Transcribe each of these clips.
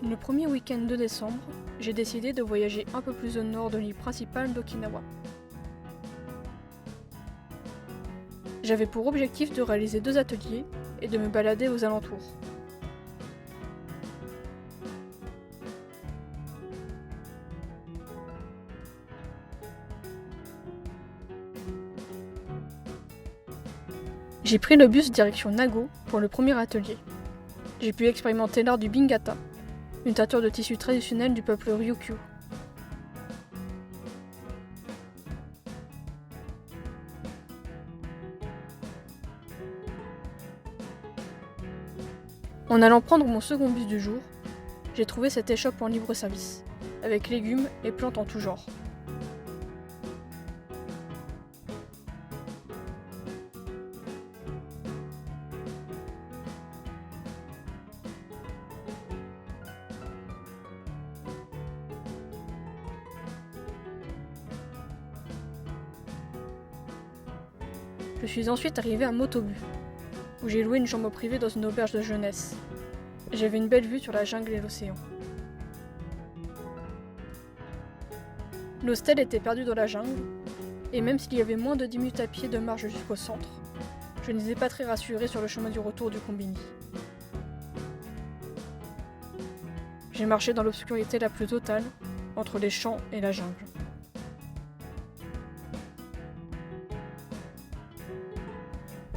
Le premier week-end de décembre, j'ai décidé de voyager un peu plus au nord de l'île principale d'Okinawa. J'avais pour objectif de réaliser 2 ateliers et de me balader aux alentours. J'ai pris le bus direction Nago pour le premier atelier. J'ai pu expérimenter l'art du Bingata, une teinture de tissu traditionnelle du peuple Ryukyu. En allant prendre mon second bus du jour, j'ai trouvé cette échoppe en libre service, avec légumes et plantes en tout genre. Je suis ensuite arrivé à Motobu, où j'ai loué une chambre privée dans une auberge de jeunesse. J'avais une belle vue sur la jungle et l'océan. L'hostel était perdu dans la jungle, et même s'il y avait moins de 10 minutes à pied de marche jusqu'au centre, je n'étais pas très rassuré sur le chemin du retour du Combini. J'ai marché dans l'obscurité la plus totale, entre les champs et la jungle.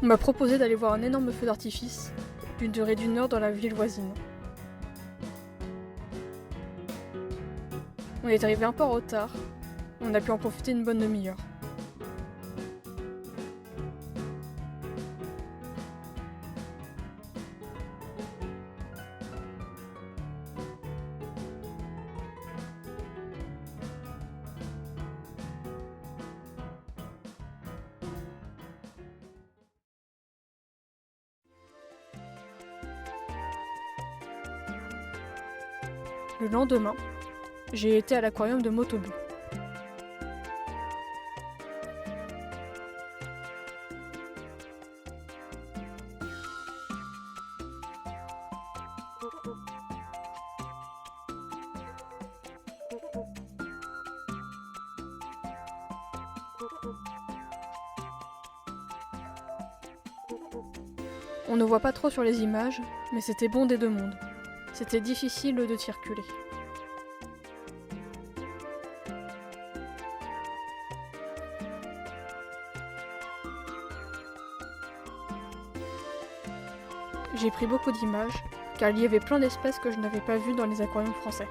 On m'a proposé d'aller voir un énorme feu d'artifice, d'une durée d'1 heure dans la ville voisine. On est arrivé un peu en retard, on a pu en profiter une bonne demi-heure. Le lendemain, j'ai été à l'aquarium de Motobu. On ne voit pas trop sur les images, mais c'était bondé de monde. C'était difficile de circuler. J'ai pris beaucoup d'images, car il y avait plein d'espèces que je n'avais pas vues dans les aquariums français.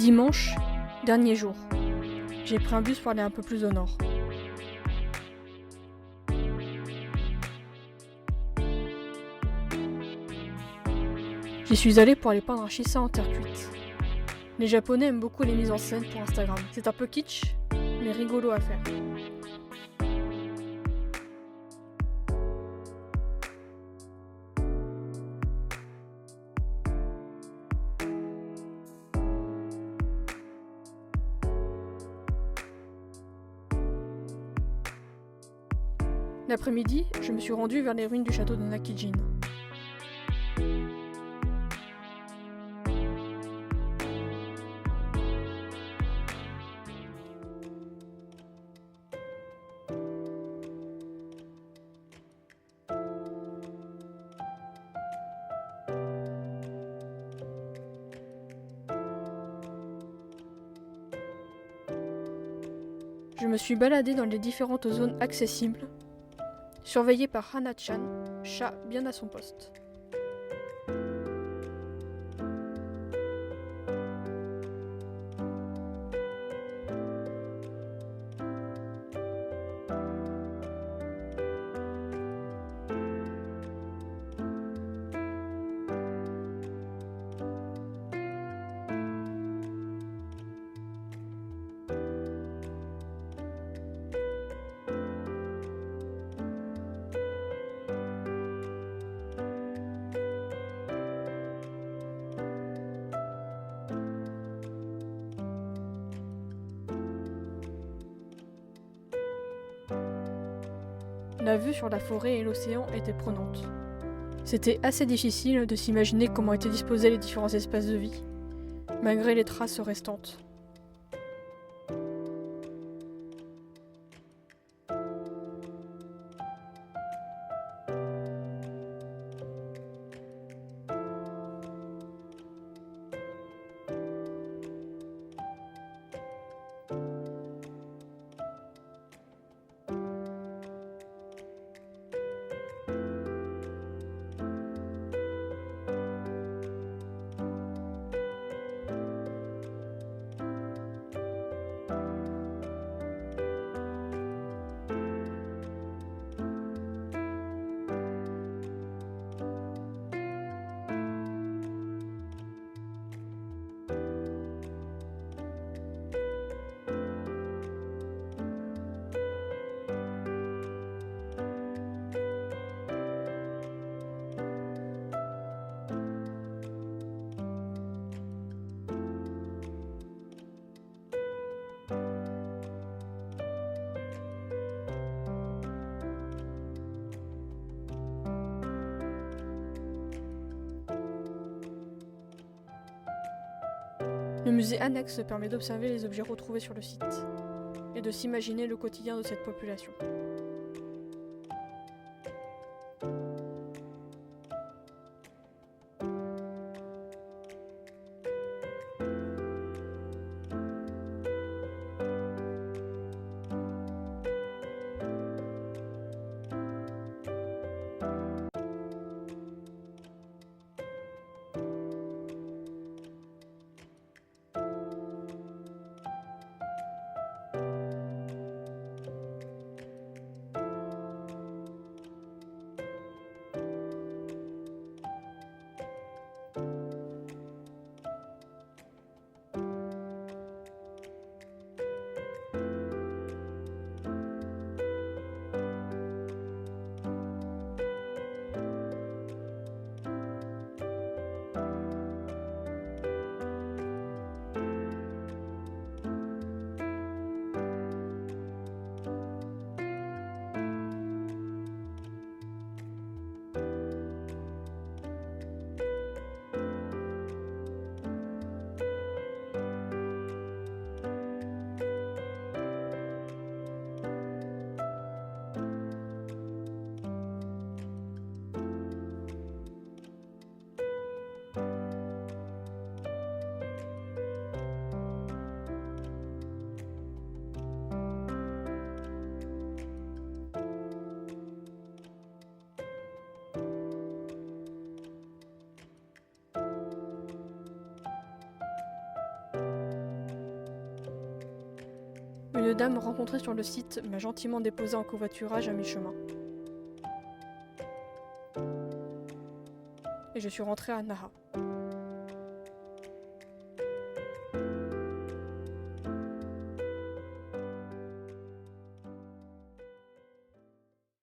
Dimanche, dernier jour. J'ai pris un bus pour aller un peu plus au nord. J'y suis allé pour aller peindre un shissa en terre cuite. Les Japonais aiment beaucoup les mises en scène pour Instagram. C'est un peu kitsch, mais rigolo à faire. L'après-midi, je me suis rendu vers les ruines du château de Nakijin. Je me suis baladé dans les différentes zones accessibles, surveillé par Hana-chan, chat bien à son poste. La vue sur la forêt et l'océan était prenante. C'était assez difficile de s'imaginer comment étaient disposés les différents espaces de vie, malgré les traces restantes. Le musée annexe permet d'observer les objets retrouvés sur le site et de s'imaginer le quotidien de cette population. Une dame rencontrée sur le site m'a gentiment déposé en covoiturage à mi-chemin. Et je suis rentrée à Naha.